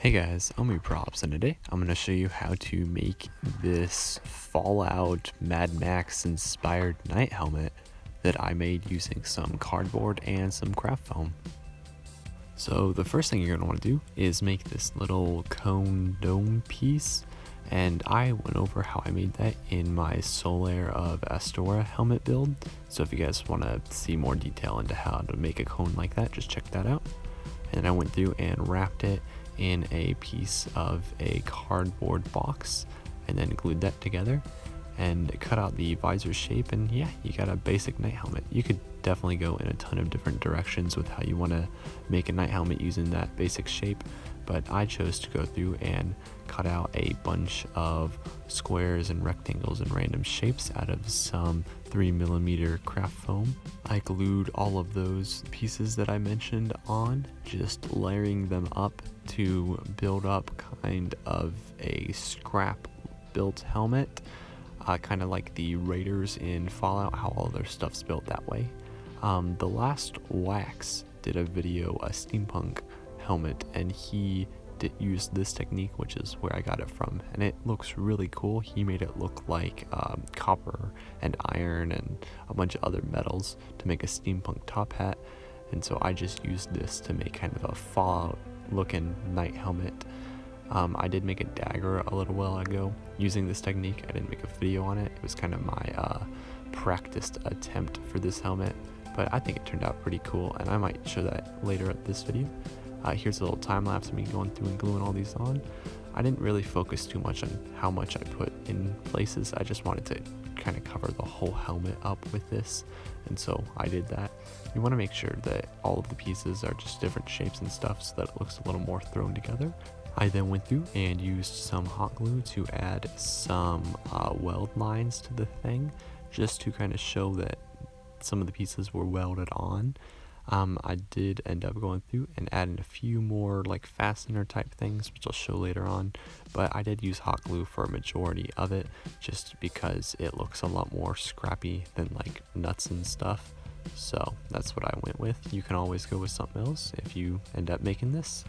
Hey guys, I'm Props, and today I'm going to show you how to make this Fallout Mad Max inspired night helmet that I made using some cardboard and some craft foam. So the first thing you're going to want to do is make this little cone dome piece, and I went over how I made that in my Solaire of Astora helmet build. So if you guys want to see more detail into how to make a cone like that, just check that out. And I went through and wrapped it in a piece of a cardboard box and then glued that together and cut out the visor shape, and yeah, you got a basic night helmet. You could definitely go in a ton of different directions with how you want to make a night helmet using that basic shape, but I chose to go through and cut out a bunch of squares and rectangles and random shapes out of some 3mm craft foam. I glued all of those pieces that I mentioned on, just layering them up to build up kind of a scrap built helmet, kind of like the Raiders in Fallout, how all their stuff's built that way. The Last Wax did a video, a steampunk helmet, and he did use this technique, which is where I got it from, and it looks really cool. He made it look like copper and iron and a bunch of other metals to make a steampunk top hat, and so I just used this to make kind of a Fallout looking night helmet. I did make a dagger a little while ago using this technique. I didn't make a video on it. It was kind of my practiced attempt for this helmet, but I think it turned out pretty cool, and I might show that later at this video. Here's a little time lapse of me going through and gluing all these on. I didn't really focus too much on how much I put in places. I just wanted to kind of cover the whole helmet up with this, and so I did that. You want to make sure that all of the pieces are just different shapes and stuff so that it looks a little more thrown together. I then went through and used some hot glue to add some weld lines to the thing, just to kind of show that some of the pieces were welded on. I did end up going through and adding a few more like fastener type things, which I'll show later on, but I did use hot glue for a majority of it just because it looks a lot more scrappy than like nuts and stuff. So that's what I went with. You can always go with something else if you end up making this.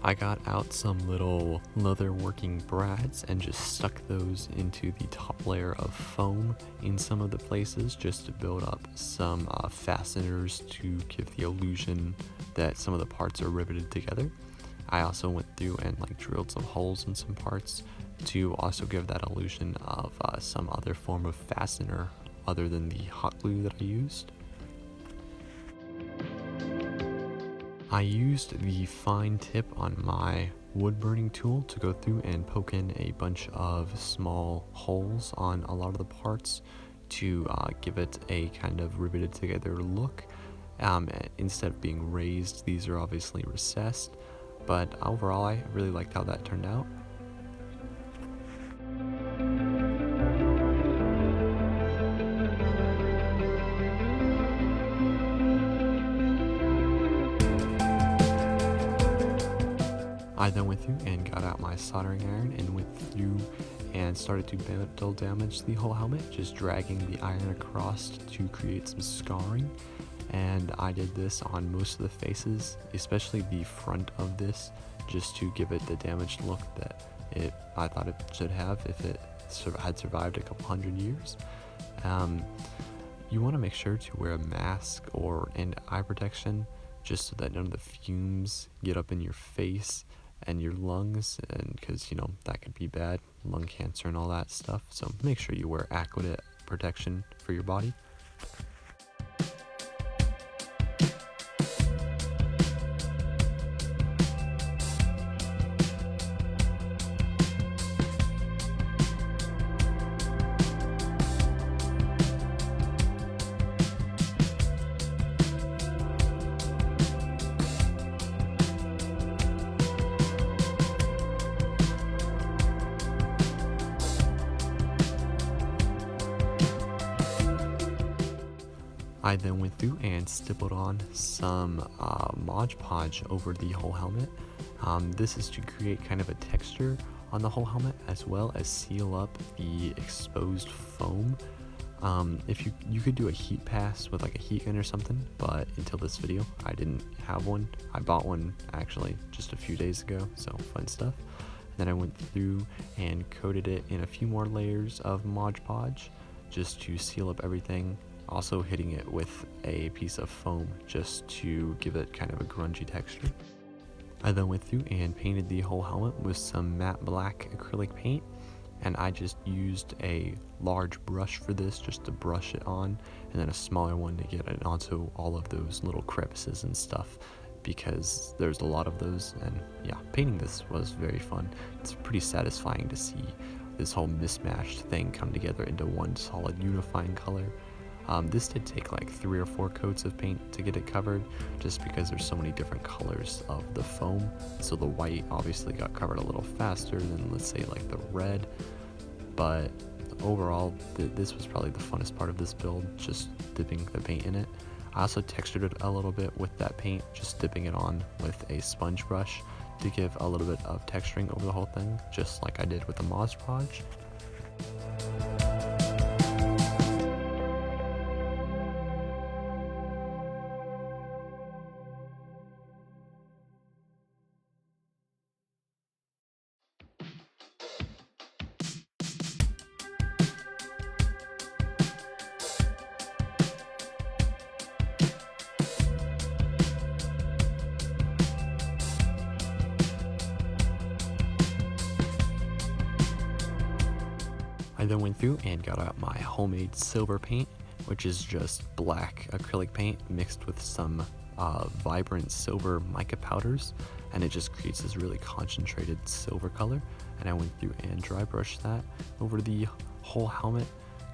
I got out some little leather working brads and just stuck those into the top layer of foam in some of the places just to build up some fasteners to give the illusion that some of the parts are riveted together. I also went through and like drilled some holes in some parts to also give that illusion of some other form of fastener other than the hot glue that I used. I used the fine tip on my wood burning tool to go through and poke in a bunch of small holes on a lot of the parts to give it a kind of riveted together look. Instead of being raised, these are obviously recessed, but overall I really liked how that turned out. I then went through and got out my soldering iron and went through and started to battle damage the whole helmet, just dragging the iron across to create some scarring. And I did this on most of the faces, especially the front of this, just to give it the damaged look that I thought it should have if it had survived a couple hundred years. You want to make sure to wear a mask or an eye protection just so that none of the fumes get up in your face and your lungs, and because that could be bad, lung cancer and all that stuff. So make sure you wear adequate protection for your body. I then went through and stippled on some Mod Podge over the whole helmet. This is to create kind of a texture on the whole helmet, as well as seal up the exposed foam. If you could do a heat pass with like a heat gun or something, but until this video I didn't have one. I bought one actually just a few days ago, so fun stuff. And then I went through and coated it in a few more layers of Mod Podge just to seal up everything, also hitting it with a piece of foam just to give it kind of a grungy texture. I then went through and painted the whole helmet with some matte black acrylic paint, and I just used a large brush for this just to brush it on, and then a smaller one to get it onto all of those little crevices and stuff, because there's a lot of those. And yeah, painting this was very fun. It's pretty satisfying to see this whole mismatched thing come together into one solid unifying color. This did take like 3 or 4 coats of paint to get it covered, just because there's so many different colors of the foam. So the white obviously got covered a little faster than, let's say, like the red. But overall, this was probably the funnest part of this build, just dipping the paint in it. I also textured it a little bit with that paint, just dipping it on with a sponge brush to give a little bit of texturing over the whole thing, just like I did with the Mod Podge. I then went through and got out my homemade silver paint, which is just black acrylic paint mixed with some vibrant silver mica powders, and it just creates this really concentrated silver color. And I went through and dry brushed that over the whole helmet,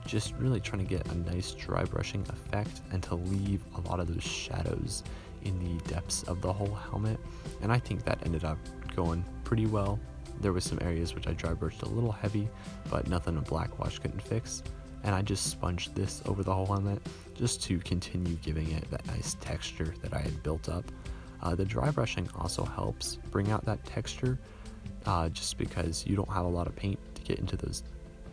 just really trying to get a nice dry brushing effect and to leave a lot of those shadows in the depths of the whole helmet. And I think that ended up going pretty well. There was some areas which I dry brushed a little heavy, but nothing a black wash couldn't fix. And I just sponged this over the whole helmet just to continue giving it that nice texture that I had built up. The dry brushing also helps bring out that texture, just because you don't have a lot of paint to get into those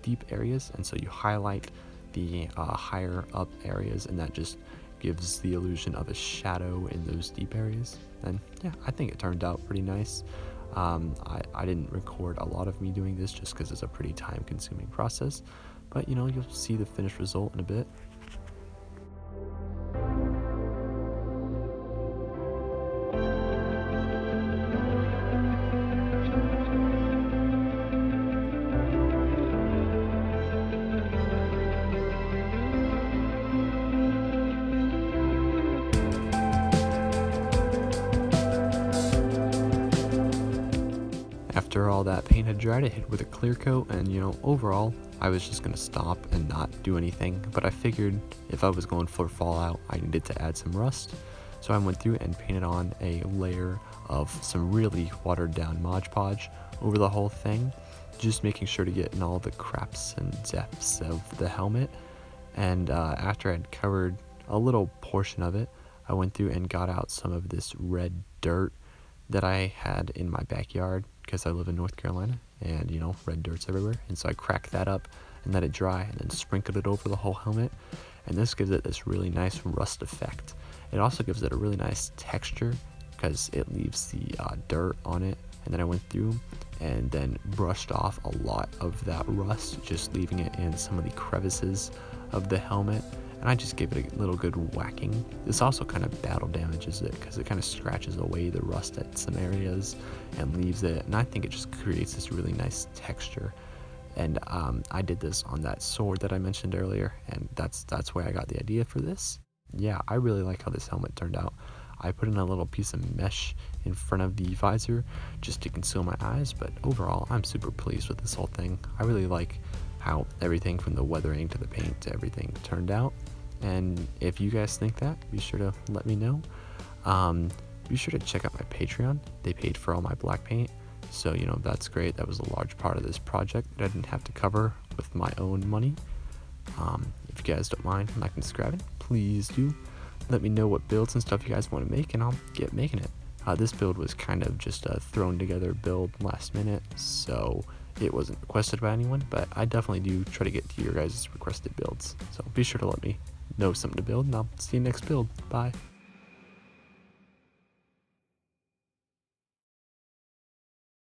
deep areas, and so you highlight the higher up areas, and that just gives the illusion of a shadow in those deep areas. And yeah, I think it turned out pretty nice. I didn't record a lot of me doing this just because it's a pretty time consuming process, but you know, you'll see the finished result in a bit. After all that paint had dried, I hit it with a clear coat, and you know, overall, I was just gonna stop and not do anything, but I figured if I was going for Fallout, I needed to add some rust. So I went through and painted on a layer of some really watered down Mod Podge over the whole thing, just making sure to get in all the cracks and depths of the helmet. And after I'd covered a little portion of it, I went through and got out some of this red dirt that I had in my backyard, because I live in North Carolina, and you know, red dirt's everywhere. And so I cracked that up and let it dry, and then sprinkled it over the whole helmet, and this gives it this really nice rust effect. It also gives it a really nice texture because it leaves the dirt on it. And then I went through and then brushed off a lot of that rust, just leaving it in some of the crevices of the helmet. And I just gave it a little good whacking. This also kind of battle damages it because it kind of scratches away the rust at some areas and leaves it. And I think it just creates this really nice texture. And I did this on that sword that I mentioned earlier, and that's where I got the idea for this. Yeah, I really like how this helmet turned out. I put in a little piece of mesh in front of the visor just to conceal my eyes, but overall I'm super pleased with this whole thing. I really like how everything from the weathering to the paint to everything turned out. And if you guys think that, be sure to let me know. Be sure to check out my Patreon. They paid for all my black paint, so you know, that's great. That was a large part of this project that I didn't have to cover with my own money. If you guys don't mind liking and subscribing, please do let me know what builds and stuff you guys want to make, and I'll get making it. This build was kind of just a thrown together build last minute, so it wasn't requested by anyone, but I definitely do try to get to your guys' requested builds. So be sure to let me know something to build, and I'll see you next build. Bye.